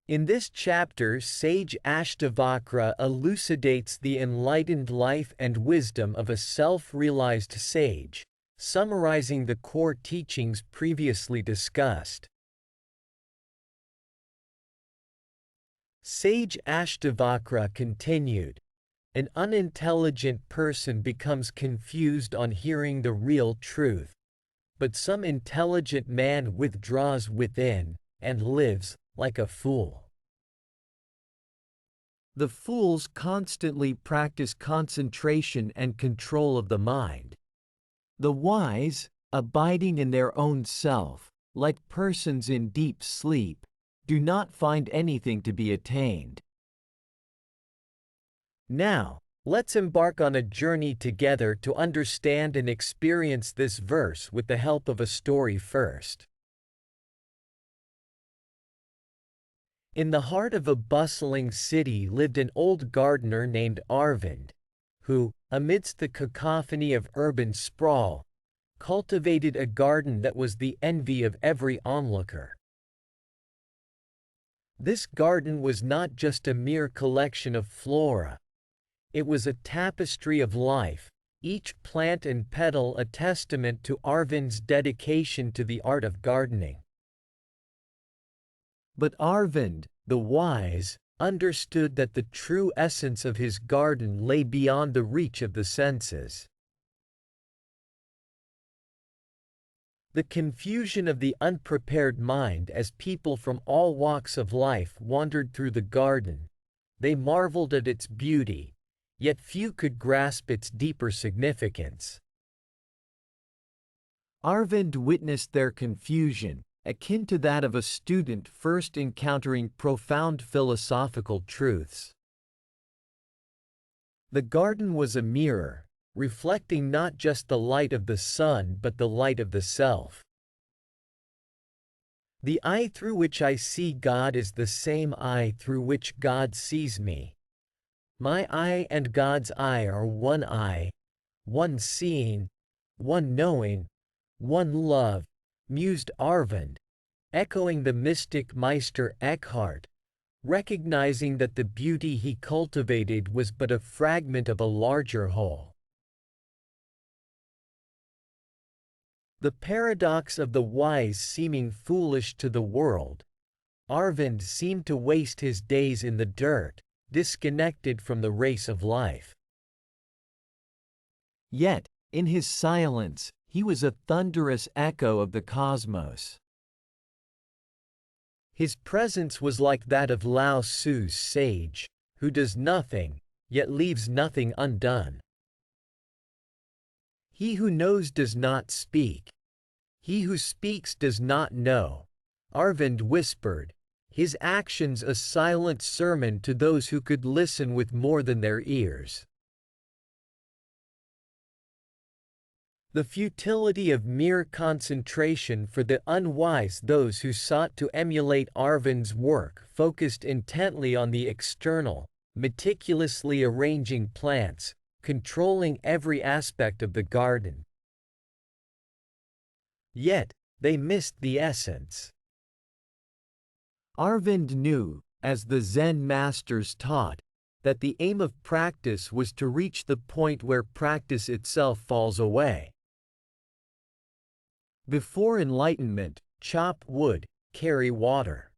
In this chapter, sage Ashtavakra elucidates the enlightened life and wisdom of a self-realized sage, summarizing the core teachings previously discussed. Sage Ashtavakra continued, "An unintelligent person becomes confused on hearing the real truth, but some intelligent man withdraws within, and lives like a fool." The fools constantly practice concentration and control of the mind. The wise, abiding in their own self, like persons in deep sleep, do not find anything to be attained. Now, let's embark on a journey together to understand and experience this verse with the help of a story first. In the heart of a bustling city lived an old gardener named Arvind, who, amidst the cacophony of urban sprawl, cultivated a garden that was the envy of every onlooker. This garden was not just a mere collection of flora. It was a tapestry of life, each plant and petal a testament to Arvind's dedication to the art of gardening. But Arvind, the wise, understood that the true essence of his garden lay beyond the reach of the senses. The confusion of the unprepared mind as people from all walks of life wandered through the garden, they marveled at its beauty, yet few could grasp its deeper significance. Arvind witnessed their confusion, akin to that of a student first encountering profound philosophical truths. The garden was a mirror, reflecting not just the light of the sun but the light of the self. "The eye through which I see God is the same eye through which God sees me. My eye and God's eye are one eye, one seeing, one knowing, one love," mused Arvind, echoing the mystic Meister Eckhart, recognizing that the beauty he cultivated was but a fragment of a larger whole. The paradox of the wise seeming foolish to the world, Arvind seemed to waste his days in the dirt, disconnected from the race of life. Yet, in his silence, he was a thunderous echo of the cosmos. His presence was like that of Lao Tzu's sage, who does nothing, yet leaves nothing undone. "He who knows does not speak. He who speaks does not know," Arvind whispered, his actions a silent sermon to those who could listen with more than their ears. The futility of mere concentration for the unwise. Those who sought to emulate Arvind's work focused intently on the external, meticulously arranging plants, controlling every aspect of the garden. Yet, they missed the essence. Arvind knew, as the Zen masters taught, that the aim of practice was to reach the point where practice itself falls away. Before enlightenment, chop wood, carry water.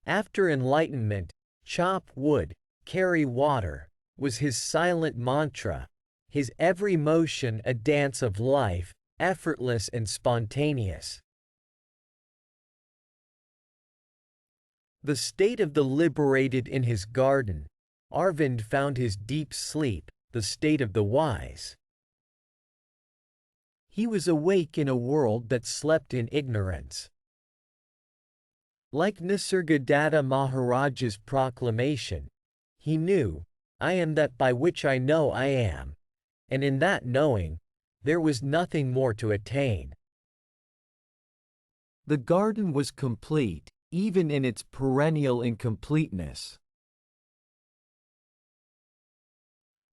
After enlightenment, chop wood, carry water, was his silent mantra, his every motion a dance of life, effortless and spontaneous. The state of the liberated in his garden, Arvind found his deep sleep, the state of the wise. He was awake in a world that slept in ignorance. Like Nisargadatta Maharaja's proclamation, he knew, "I am that by which I know I am," and in that knowing, there was nothing more to attain. The garden was complete, even in its perennial incompleteness.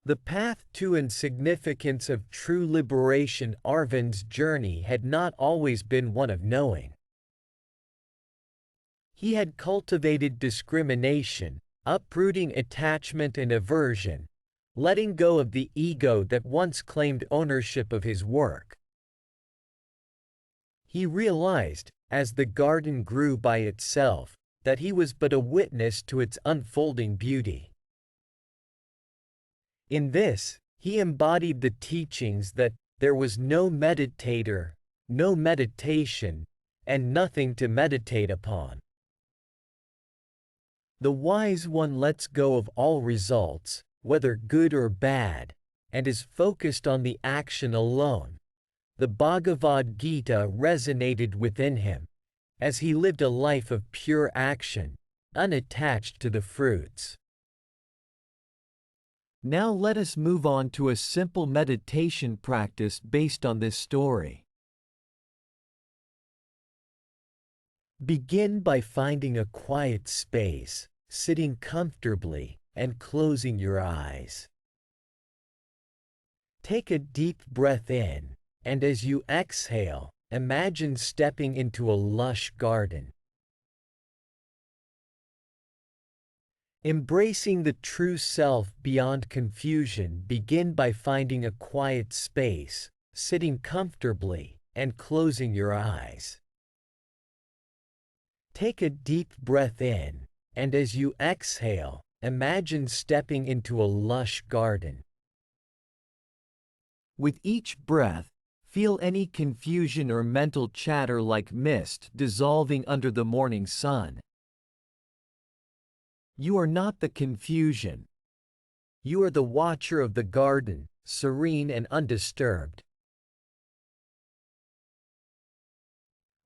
The path to and significance of true liberation. Arvind's journey had not always been one of knowing. He had cultivated discrimination, uprooting attachment and aversion, letting go of the ego that once claimed ownership of his work. He realized, as the garden grew by itself, that he was but a witness to its unfolding beauty. In this, he embodied the teachings that there was no meditator, no meditation, and nothing to meditate upon. The wise one lets go of all results, whether good or bad, and is focused on the action alone. The Bhagavad Gita resonated within him, as he lived a life of pure action, unattached to the fruits. Now let us move on to a simple meditation practice based on this story. Begin by finding a quiet space, sitting comfortably, and closing your eyes. Take a deep breath in, and as you exhale, imagine stepping into a lush garden. Embracing the true self beyond confusion, begin by finding a quiet space, sitting comfortably, and closing your eyes. Take a deep breath in, and as you exhale, imagine stepping into a lush garden. With each breath, feel any confusion or mental chatter like mist dissolving under the morning sun. You are not the confusion. You are the watcher of the garden, serene and undisturbed.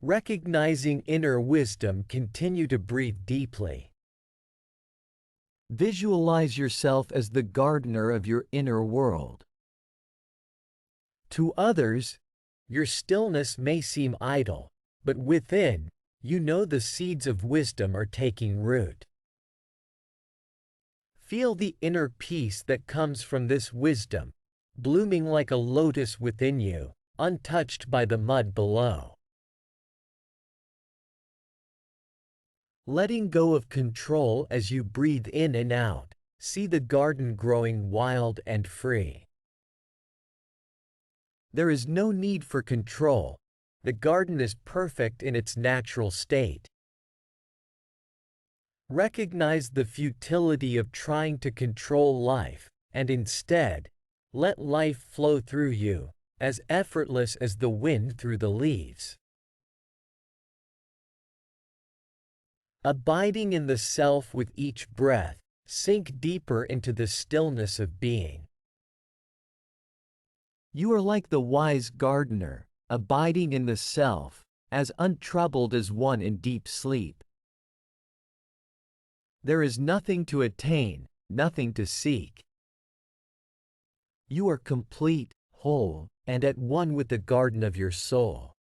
Recognizing inner wisdom, continue to breathe deeply. Visualize yourself as the gardener of your inner world. To others, your stillness may seem idle, but within, you know the seeds of wisdom are taking root. Feel the inner peace that comes from this wisdom, blooming like a lotus within you, untouched by the mud below. Letting go of control as you breathe in and out, see the garden growing wild and free. There is no need for control. The garden is perfect in its natural state. Recognize the futility of trying to control life, and instead, let life flow through you, as effortless as the wind through the leaves. Abiding in the self with each breath, sink deeper into the stillness of being. You are like the wise gardener, abiding in the self, as untroubled as one in deep sleep. There is nothing to attain, nothing to seek. You are complete, whole, and at one with the garden of your soul.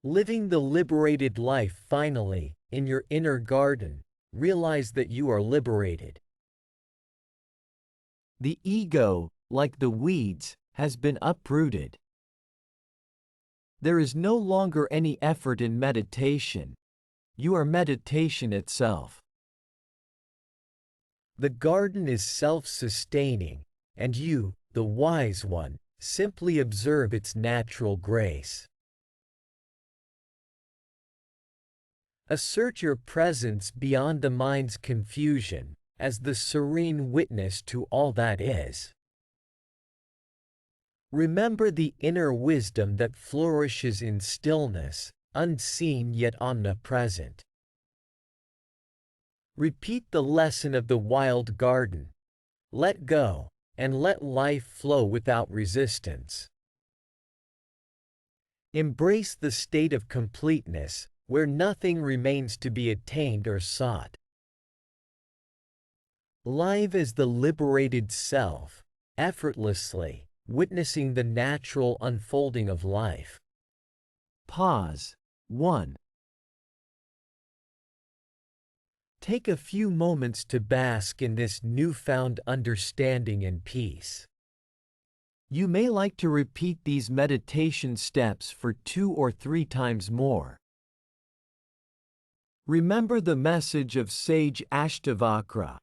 Living the liberated life finally, in your inner garden, realize that you are liberated. The ego, like the weeds, has been uprooted. There is no longer any effort in meditation. You are meditation itself. The garden is self-sustaining, and you, the wise one, simply observe its natural grace. Assert your presence beyond the mind's confusion, as the serene witness to all that is. Remember the inner wisdom that flourishes in stillness, unseen yet omnipresent. Repeat the lesson of the wild garden. Let go, and let life flow without resistance. Embrace the state of completeness, where nothing remains to be attained or sought. Live as the liberated self, effortlessly, witnessing the natural unfolding of life. Pause. 1. Take a few moments to bask in this newfound understanding and peace. You may like to repeat these meditation steps for 2 or 3 times more. Remember the message of sage Ashtavakra.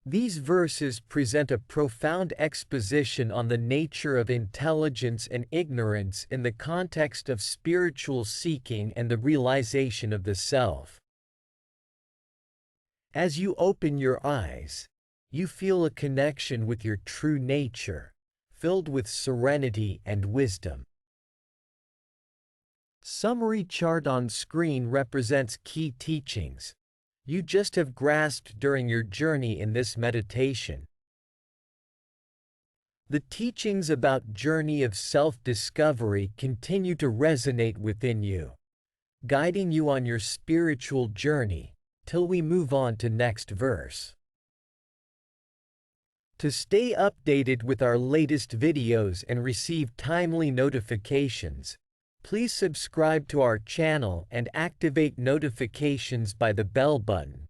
These verses present a profound exposition on the nature of intelligence and ignorance in the context of spiritual seeking and the realization of the self. As you open your eyes, you feel a connection with your true nature, filled with serenity and wisdom. Summary chart on screen represents key teachings you just have grasped during your journey in this meditation. The teachings about journey of self-discovery continue to resonate within you, guiding you on your spiritual journey, till we move on to next verse. To stay updated with our latest videos and receive timely notifications, please subscribe to our channel and activate notifications by the bell button.